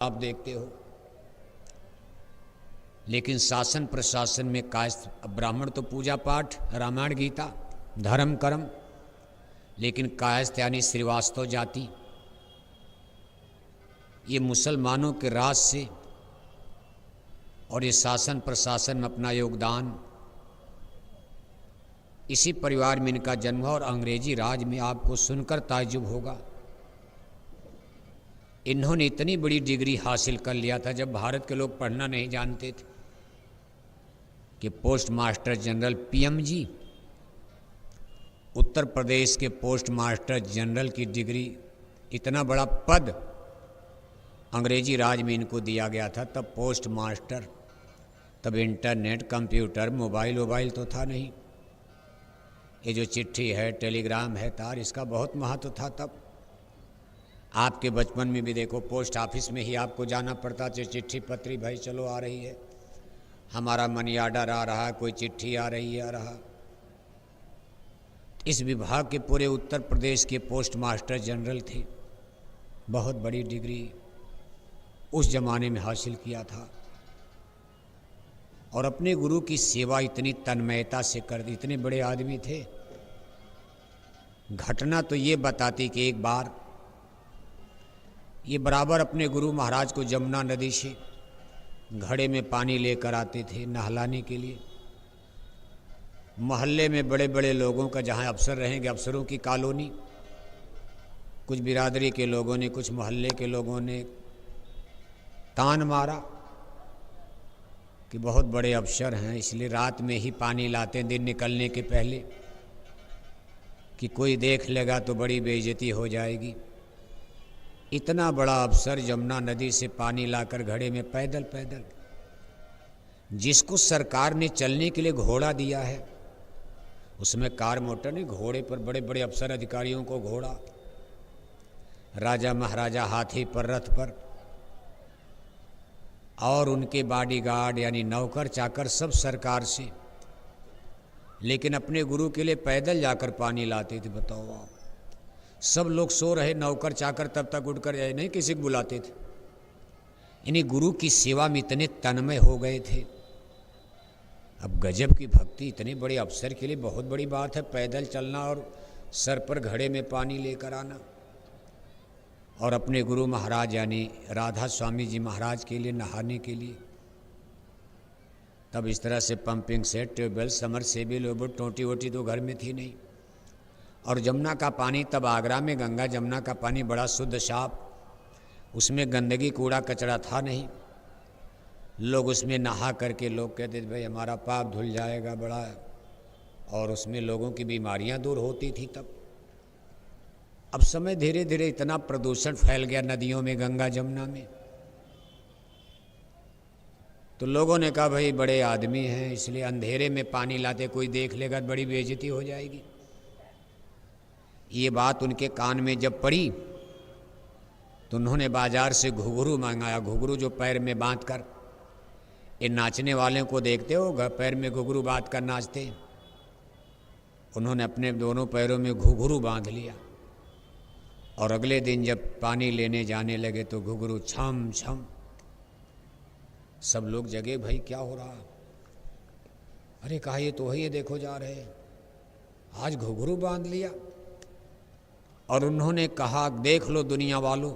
आप देखते हो। लेकिन शासन प्रशासन में कायस्थ, ब्राह्मण तो पूजा पाठ, रामायण गीता, धर्म कर्म, लेकिन कायस्थ यानी श्रीवास्तव जाति, ये मुसलमानों के राज से और ये शासन प्रशासन में अपना योगदान, इसी परिवार में इनका जन्म हुआ। और अंग्रेजी राज में आपको सुनकर ताज्जुब होगा, इन्होंने इतनी बड़ी डिग्री हासिल कर लिया था जब भारत के लोग पढ़ना नहीं जानते थे, कि post master general PMG, Uttar Pradesh के पोस्ट मास्टर जनरल की डिग्री, इतना बड़ा पद अंग्रेजी राज में इनको दिया गया था। तब पोस्ट मास्टर, तब इंटरनेट, कंप्यूटर, मोबाइल तो था नहीं। ये जो चिट्ठी है, टेलीग्राम है, तार, इसका बहुत महत्व था तब। आपके बचपन में भी देखो, पोस्ट ऑफिस में ही आपको जाना पड़ता था, चिट्ठी पत्री, भाई चलो आ रही है, हमारा मनी ऑर्डर आ रहा है, कोई चिट्ठी आ रही है, आ रहा। इस विभाग के पूरे उत्तर प्रदेश के पोस्ट मास्टर जनरल थे। बहुत बड़ी डिग्री उस जमाने में हासिल किया था और अपने गुरु की सेवा इतनी तन्मयता से कर दी। इतने बड़े आदमी थे। घटना तो ये बताती कि एक बार ये बराबर अपने गुरु महाराज को जमुना नदी से घड़े में पानी लेकर आते थे नहलाने के लिए। मोहल्ले में बड़े बड़े लोगों का, जहाँ अफसर रहेंगे, अफसरों की कॉलोनी, कुछ बिरादरी के लोगों ने, कुछ मोहल्ले के लोगों ने तान मारा कि बहुत बड़े अफसर हैं, इसलिए रात में ही पानी लाते हैं, दिन निकलने के पहले, कि कोई देख लेगा तो बड़ी बेइज्जती हो जाएगी। इतना बड़ा अफसर जमुना नदी से पानी लाकर घड़े में पैदल पैदल, जिसको सरकार ने चलने के लिए घोड़ा दिया है, उसमें कार मोटर नहीं, घोड़े पर बड़े बड़े अफसर अधिकारियों को घोड़ा, राजा महाराजा हाथी पर, रथ पर, और उनके बॉडीगार्ड यानी नौकर चाकर सब सरकार से, लेकिन अपने गुरु के लिए पैदल जाकर पानी लाते थे। बताओ आप, सब लोग सो रहे, नौकर चाकर तब तक उठकर जाए नहीं, किसी को बुलाते थे। इन्हीं गुरु की सेवा में इतने तन्मय हो गए थे। अब गजब की भक्ति, इतने बड़े अफसर के लिए बहुत बड़ी बात है, पैदल चलना और सर पर घड़े में पानी लेकर आना। और अपने गुरु महाराज यानी राधा स्वामी जी महाराज के लिए नहाने के लिए, तब इस तरह से पंपिंग सेट, ट्यूबवेल, समरसेबिल, टोटी वोटी तो घर में थी नहीं। और जमुना का पानी, तब आगरा में गंगा जमुना का पानी बड़ा शुद्ध साफ, उसमें गंदगी कूड़ा कचरा था नहीं। लोग उसमें नहा करके लोग कहते थे भाई हमारा पाप धुल जाएगा बड़ा, और उसमें लोगों की बीमारियां दूर होती थी तब। अब समय धीरे धीरे इतना प्रदूषण फैल गया नदियों में, गंगा जमुना में, तो लोगों ने कहा भाई बड़े आदमी हैं, इसलिए अंधेरे में पानी लाते, कोई देख लेगा तो बड़ी बेइज्जती हो जाएगी। ये बात उनके कान में जब पड़ी तो उन्होंने बाजार से घुघरू मंगाया। घुघरू जो पैर में बांध कर, ये नाचने वाले को देखते हो, पैर में घुघरू बांध कर नाचते, उन्होंने अपने दोनों पैरों में घुघरू बांध लिया। और अगले दिन जब पानी लेने जाने लगे तो घुघरू छम छम, सब लोग जगे, भाई क्या हो रहा। अरे कहा ये तो है, ये देखो जा रहे, आज घुघरू बांध लिया। और उन्होंने कहा देख लो दुनिया वालों,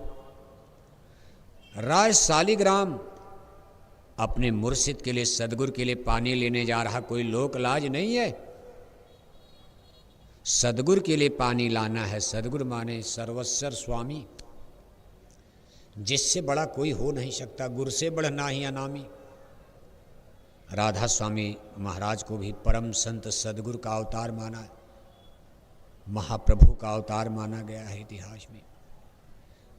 राज सालिग्राम अपने मुर्शिद के लिए, सदगुरु के लिए पानी लेने जा रहा, कोई लोक लाज नहीं है। सदगुरु के लिए पानी लाना है। सदगुरु माने सर्वस्वर स्वामी, जिससे बड़ा कोई हो नहीं सकता, गुरु से बढ़ना ही अनामी। राधा स्वामी महाराज को भी परम संत सदगुरु का अवतार माना है, महाप्रभु का अवतार माना गया है इतिहास में।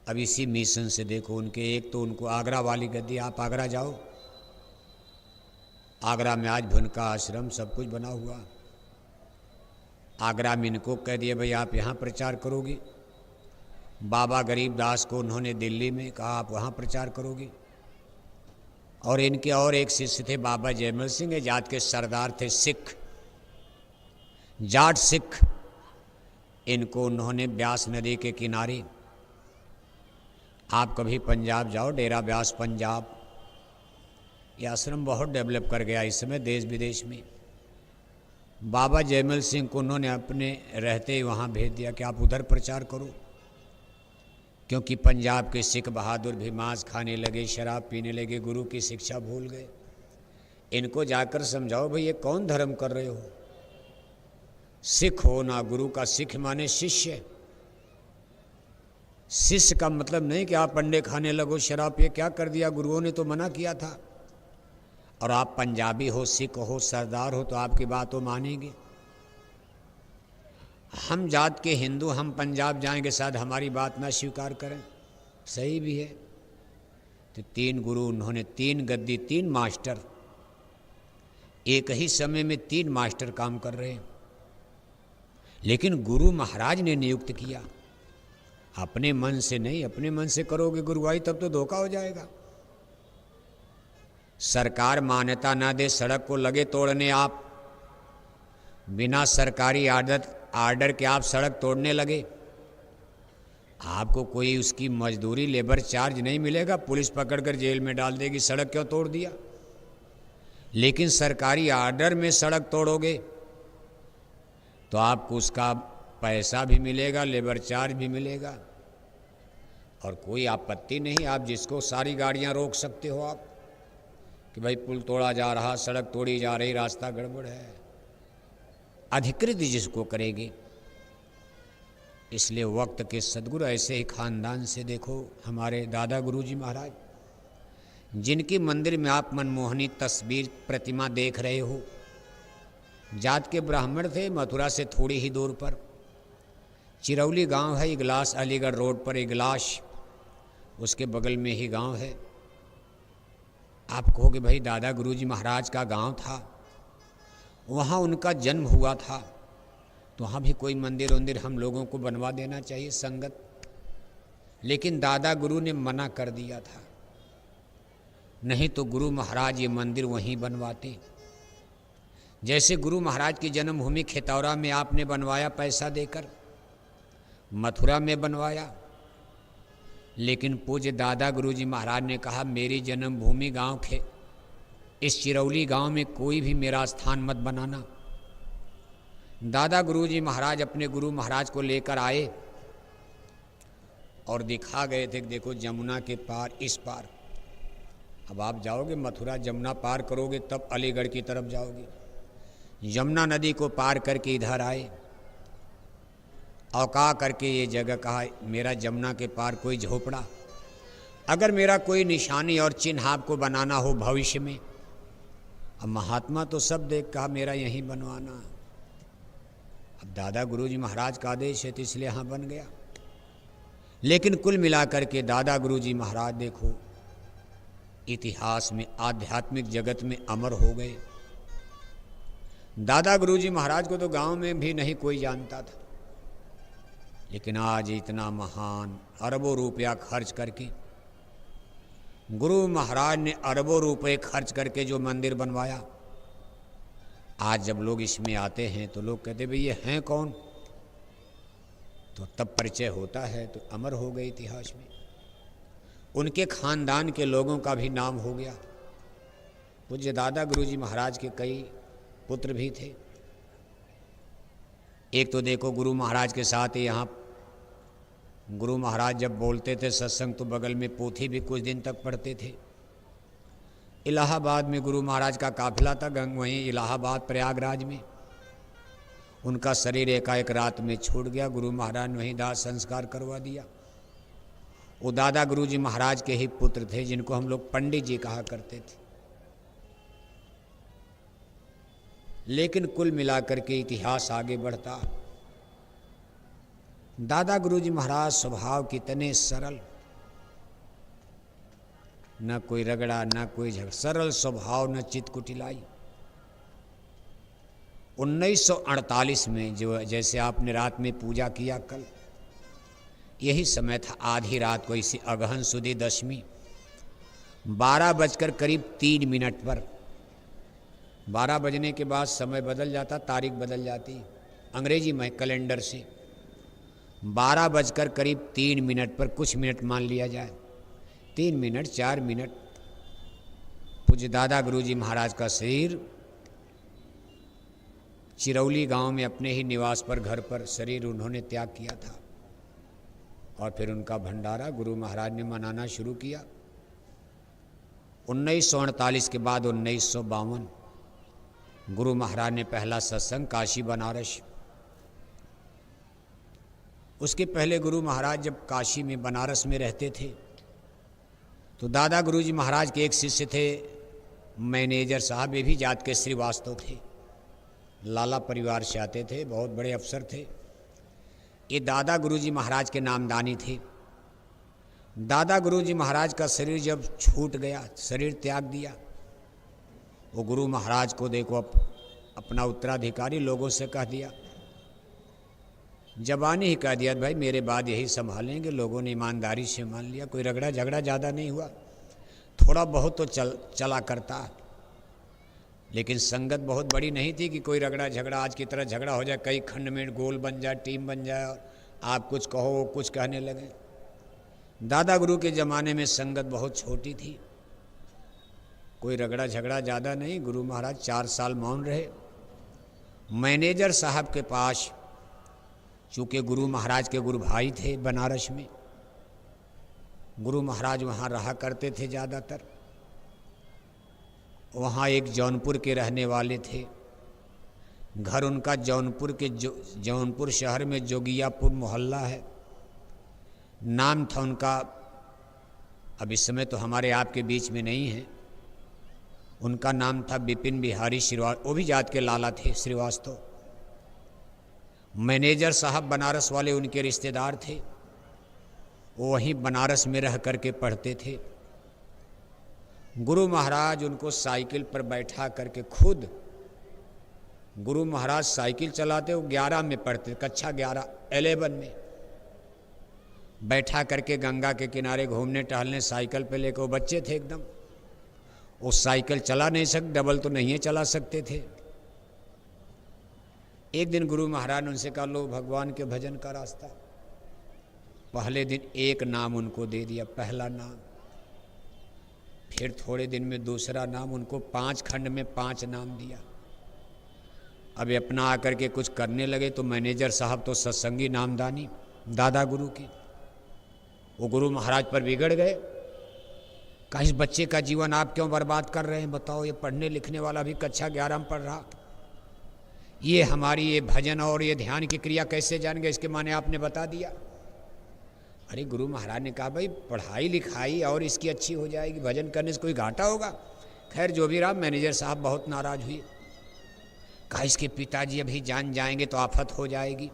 अब इसी मिशन से देखो, उनके एक तो उनको आगरा वाली गद्दी, आप आगरा जाओ, आगरा में आज भी उनका आश्रम सब कुछ बना हुआ। आगरा में इनको कह दिया भाई आप यहाँ प्रचार करोगे। बाबा गरीबदास को उन्होंने दिल्ली में कहा आप वहाँ प्रचार करोगे। और इनके और एक शिष्य थे बाबा जयमल सिंह, जाट के सरदार थे, सिख, जाट सिख। इनको उन्होंने ब्यास नदी के किनारे आप कभी पंजाब जाओ, डेरा ब्यास पंजाब, ये आश्रम बहुत डेवलप कर गया इस समय देश विदेश में। बाबा जयमल सिंह को उन्होंने अपने रहते ही वहाँ भेज दिया कि आप उधर प्रचार करो, क्योंकि पंजाब के सिख बहादुर भी मांस खाने लगे, शराब पीने लगे, गुरु की शिक्षा भूल गए। इनको जाकर समझाओ भाई ये कौन धर्म कर रहे हो, सिख हो ना गुरु का, सिख माने शिष्य। शिष्य का मतलब नहीं कि आप अंडे खाने लगो, शराब पिए, क्या कर दिया, गुरुओं ने तो मना किया था। और आप पंजाबी हो, सिख हो, सरदार हो तो आपकी बात वो मानेंगे। हम जात के हिंदू, हम पंजाब जाएंगे, शायद हमारी बात ना स्वीकार करें, सही भी है। तो 3 गुरु उन्होंने, 3 गद्दी, 3 मास्टर, एक ही समय में 3 मास्टर काम कर रहे हैं। लेकिन गुरु महाराज ने नियुक्त किया, अपने मन से नहीं। अपने मन से करोगे गुरुवाई तब तो धोखा हो जाएगा। सरकार मान्यता ना दे, सड़क को लगे तोड़ने, आप बिना सरकारी आर्डर के आप सड़क तोड़ने लगे, आपको कोई उसकी मजदूरी, लेबर चार्ज नहीं मिलेगा, पुलिस पकड़कर जेल में डाल देगी, सड़क क्यों तोड़ दिया। लेकिन सरकारी आर्डर में सड़क तोड़ोगे तो आपको उसका पैसा भी मिलेगा, लेबर चार्ज भी मिलेगा, और कोई आपत्ति नहीं। आप जिसको सारी गाड़ियां रोक सकते हो आप कि भाई पुल तोड़ा जा रहा, सड़क तोड़ी जा रही, रास्ता गड़बड़ है, अधिकृत जिसको करेंगे। इसलिए वक्त के सद्गुरु ऐसे ही खानदान से, देखो हमारे दादा गुरुजी महाराज, जिनकी मंदिर में आप मनमोहनी तस्वीर प्रतिमा देख रहे हो, जात के ब्राह्मण थे, मथुरा से थोड़ी ही दूर पर चिरौली गांव है, इगलास, अलीगढ़ रोड पर इगलास, उसके बगल में ही गांव है। आप कहोगे भाई दादा गुरुजी महाराज का गांव था, वहाँ उनका जन्म हुआ था, तो वहाँ भी कोई मंदिर वंदिर हम लोगों को बनवा देना चाहिए संगत। लेकिन दादा गुरु ने मना कर दिया था, नहीं तो गुरु महाराज ये मंदिर वहीं बनवाते। जैसे गुरु महाराज की जन्मभूमि खेतौरा में आपने बनवाया पैसा देकर, मथुरा में बनवाया, लेकिन पूज्य दादा गुरुजी महाराज ने कहा मेरी जन्मभूमि गांव इस चिरौली गांव में कोई भी मेरा स्थान मत बनाना। दादा गुरुजी महाराज अपने गुरु महाराज को लेकर आए और दिखा गए थे, देखो जमुना के पार, इस पार, अब आप जाओगे मथुरा, जमुना पार करोगे तब अलीगढ़ की तरफ जाओगे। यमुना नदी को पार करके इधर आए, औका करके ये जगह कहा मेरा जमुना के पार कोई झोपड़ा, अगर मेरा कोई निशानी और चिन्ह आपको बनाना हो भविष्य में। अब महात्मा तो सब देख, कहा मेरा यहीं बनवाना। अब दादा गुरुजी महाराज का आदेश है तो इसलिए यहाँ बन गया। लेकिन कुल मिलाकर के दादा गुरुजी महाराज देखो इतिहास में, आध्यात्मिक जगत में अमर हो गए। दादा गुरुजी महाराज को तो गांव में भी नहीं कोई जानता था, लेकिन आज इतना महान, अरबों रुपया खर्च करके गुरु महाराज ने, अरबों रुपए खर्च करके जो मंदिर बनवाया, आज जब लोग इसमें आते हैं तो लोग कहते भाई ये हैं कौन, तो तब परिचय होता है, तो अमर हो गए इतिहास में। उनके खानदान के लोगों का भी नाम हो गया। पूज्य दादा गुरुजी महाराज के कई पुत्र भी थे। एक तो देखो गुरु महाराज के साथ ही यहाँ गुरु महाराज जब बोलते थे सत्संग तो बगल में पोथी भी कुछ दिन तक पढ़ते थे। इलाहाबाद में गुरु महाराज का काफिला था, वहीं इलाहाबाद प्रयागराज में उनका शरीर एकाएक रात में छूट गया। गुरु महाराज ने वहीं दाह संस्कार करवा दिया। वो दादा गुरुजी महाराज के ही पुत्र थे, जिनको हम लोग पंडित जी कहा करते थे। लेकिन कुल मिलाकर के इतिहास आगे बढ़ता। दादा गुरुजी महाराज स्वभाव कितने सरल, न कोई रगड़ा न कोई झगड़ा, सरल स्वभाव, न चितकुटिलाई। 1948 में जो जैसे आपने रात में पूजा किया कल, यही समय था, आधी रात को, इसी अगहन सुदी दशमी, 12:03 पर, 12 बजने के बाद समय बदल जाता, तारीख बदल जाती अंग्रेजी में कैलेंडर से। 12 बजकर करीब 3 मिनट पर, कुछ मिनट मान लिया जाए, 3 मिनट 4 मिनट, पूज्य दादा गुरुजी महाराज का शरीर चिरौली गांव में अपने ही निवास पर, घर पर शरीर उन्होंने त्याग किया था। और फिर उनका भंडारा गुरु महाराज ने मनाना शुरू किया। 1948 के बाद 1952 गुरु महाराज ने पहला सत्संग काशी बनारस। उसके पहले गुरु महाराज जब काशी में बनारस में रहते थे तो दादा गुरुजी महाराज के एक शिष्य थे मैनेजर साहब, ये भी जात के श्रीवास्तव थे, लाला परिवार से आते थे, बहुत बड़े अफसर थे। ये दादा गुरुजी महाराज के नामदानी थे। दादा गुरुजी महाराज का शरीर जब छूट गया, शरीर त्याग दिया, वो गुरु महाराज को देखो अपना उत्तराधिकारी लोगों से कह दिया, जबानी ही कह दिया, भाई मेरे बाद यही संभालेंगे। लोगों ने ईमानदारी से मान लिया। कोई रगड़ा झगड़ा ज़्यादा नहीं हुआ, थोड़ा बहुत तो चला करता, लेकिन संगत बहुत बड़ी नहीं थी कि कोई रगड़ा झगड़ा आज की तरह झगड़ा हो जाए, कई खंड में गोल बन जाए, टीम बन जाए और आप कुछ कहो वो कुछ कहने लगे। दादा गुरु के ज़माने में संगत बहुत छोटी थी, कोई रगड़ा झगड़ा ज़्यादा नहीं। गुरु महाराज 4 साल मौन रहे। मैनेजर साहब के पास, चूँकि गुरु महाराज के गुरु भाई थे बनारस में, गुरु महाराज वहाँ रहा करते थे ज़्यादातर। वहाँ एक जौनपुर के रहने वाले थे, घर उनका जौनपुर के जौनपुर शहर में जोगियापुर मोहल्ला है, नाम था उनका, अब इस समय तो हमारे आपके बीच में नहीं है, उनका नाम था बिपिन बिहारी श्रीवास्तव, वो भी जात के लाला थे श्रीवास्तव। मैनेजर साहब बनारस वाले उनके रिश्तेदार थे, वो वहीं बनारस में रह करके पढ़ते थे। गुरु महाराज उनको साइकिल पर बैठा करके, खुद गुरु महाराज साइकिल चलाते, वो 11 में पढ़ते, कक्षा 11 में बैठा करके गंगा के किनारे घूमने टहलने साइकिल पे लेकर, वो बच्चे थे एकदम, वो साइकिल चला नहीं सकते, डबल तो नहीं चला सकते थे। एक दिन गुरु महाराज ने उनसे कहा, लो भगवान के भजन का रास्ता। पहले दिन एक नाम उनको दे दिया, पहला नाम। फिर थोड़े दिन में दूसरा नाम, उनको 5 खंड में 5 नाम दिया। अब अपना आकर के कुछ करने लगे तो मैनेजर साहब तो सत्संगी नामदानी दादा गुरु की, वो गुरु महाराज पर बिगड़ गए। कहा, इस बच्चे का जीवन आप क्यों बर्बाद कर रहे हैं? बताओ, ये पढ़ने लिखने वाला भी कक्षा 11 में पढ़ रहा, ये हमारी ये भजन और ये ध्यान की क्रिया कैसे जान गए? इसके माने आपने बता दिया। अरे गुरु महाराज ने कहा, भाई पढ़ाई लिखाई और इसकी अच्छी हो जाएगी, भजन करने से कोई घाटा होगा? खैर जो भी रहा, मैनेजर साहब बहुत नाराज हुए। कहा, इसके पिताजी अभी जान जाएंगे तो आफत हो जाएगी।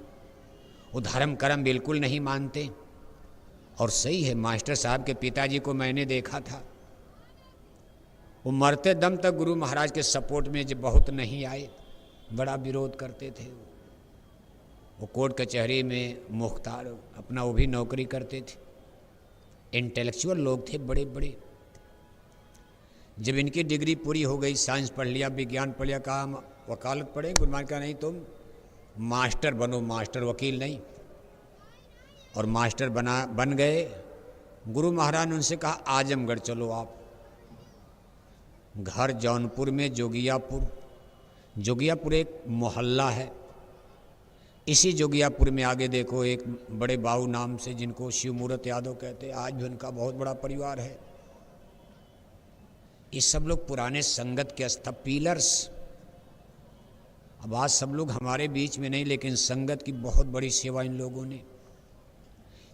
वो धर्म कर्म बिल्कुल नहीं मानते। और सही है, मास्टर साहब के पिताजी को मैंने देखा था, वो मरते दम तक गुरु महाराज के सपोर्ट में जब बहुत नहीं आए, बड़ा विरोध करते थे। वो कोर्ट कचहरी में मुख्तार अपना वो भी नौकरी करते थे, इंटेलेक्चुअल लोग थे बड़े बड़े। जब इनकी डिग्री पूरी हो गई, साइंस पढ़ लिया, विज्ञान पढ़ लिया, कहा हम वकालत पढ़ें। गुरु महाराज का नहीं, तुम मास्टर बनो, मास्टर, वकील नहीं। और मास्टर बन गए। गुरु महाराज ने उनसे कहा, आजमगढ़ चलो आप। घर जौनपुर में जोगियापुर, जोगियापुर एक मोहल्ला है। इसी जोगियापुर में आगे देखो एक बड़े बाबू नाम से, जिनको शिवमूर्त यादव कहते हैं, आज भी उनका बहुत बड़ा परिवार है। ये सब लोग पुराने संगत के पिलर्स। अब आज सब लोग हमारे बीच में नहीं, लेकिन संगत की बहुत बड़ी सेवा इन लोगों ने।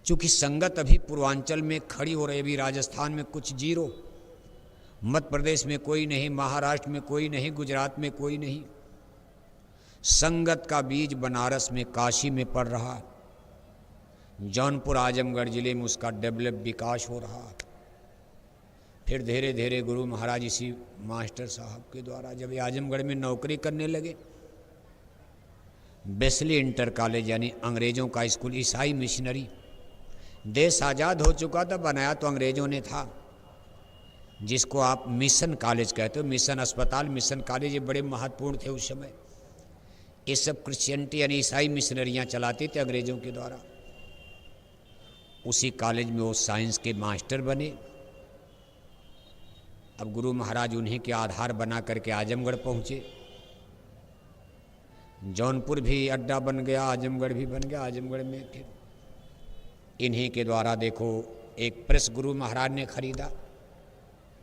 चूँकि संगत अभी पूर्वांचल में खड़ी हो रही, अभी राजस्थान में कुछ जीरो, मध्य प्रदेश में कोई नहीं, महाराष्ट्र में कोई नहीं, गुजरात में कोई नहीं। संगत का बीज बनारस में, काशी में पड़ रहा, जौनपुर आजमगढ़ जिले में उसका डेवलप विकास हो रहा। फिर धीरे धीरे गुरु महाराज इसी मास्टर साहब के द्वारा जब ये आजमगढ़ में नौकरी करने लगे, बेस्ली इंटर कॉलेज यानी अंग्रेज़ों का स्कूल, ईसाई मिशनरी, देश आज़ाद हो चुका था, बनाया तो अंग्रेज़ों ने था, जिसको आप मिशन कॉलेज कहते हो। मिशन अस्पताल, मिशन कॉलेज, ये बड़े महत्वपूर्ण थे उस समय। ये सब क्रिश्चियनिटी यानी ईसाई मिशनरियाँ चलाते थे अंग्रेज़ों के द्वारा। उसी कॉलेज में वो साइंस के मास्टर बने। अब गुरु महाराज उन्हीं के आधार बना करके आजमगढ़ पहुँचे। जौनपुर भी अड्डा बन गया, आजमगढ़ भी बन गया। आजमगढ़ में फिर इन्हीं के द्वारा देखो एक प्रेस गुरु महाराज ने खरीदा,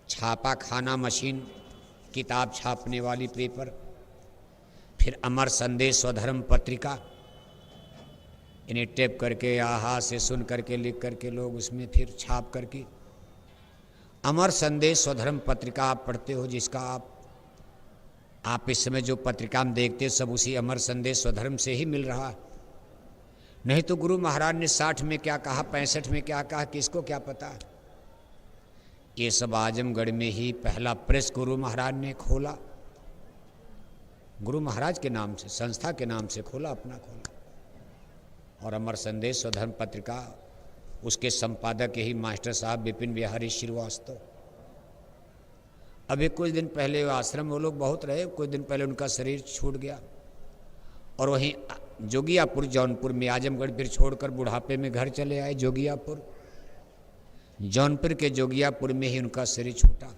छापा खाना मशीन, किताब छापने वाली पेपर, फिर अमर संदेश स्वधर्म पत्रिका, इन्हें टेप करके आहा से सुन करके लिख करके लोग उसमें फिर छाप करके अमर संदेश स्वधर्म पत्रिका आप पढ़ते हो, जिसका आप इस समय जो पत्रिका में देखते सब उसी अमर संदेश स्वधर्म से ही मिल रहा। नहीं तो गुरु महाराज ने 60 में क्या कहा, 65 में क्या कहा, किसको क्या पता। ये सब आजमगढ़ में ही पहला प्रेस गुरु महाराज ने खोला, गुरु महाराज के नाम से, संस्था के नाम से खोला, अपना खोला। और अमर संदेश स्वधर्म पत्रिका उसके संपादक यही मास्टर साहब विपिन बिहारी श्रीवास्तव। अभी कुछ दिन पहले आश्रम वो लोग बहुत रहे, कुछ दिन पहले उनका शरीर छूट गया और वहीं जोगियापुर जौनपुर में, आजमगढ़ फिर छोड़कर बुढ़ापे में घर चले आए जोगियापुर। जौनपुर के जोगियापुर में ही उनका शरीर छूटा।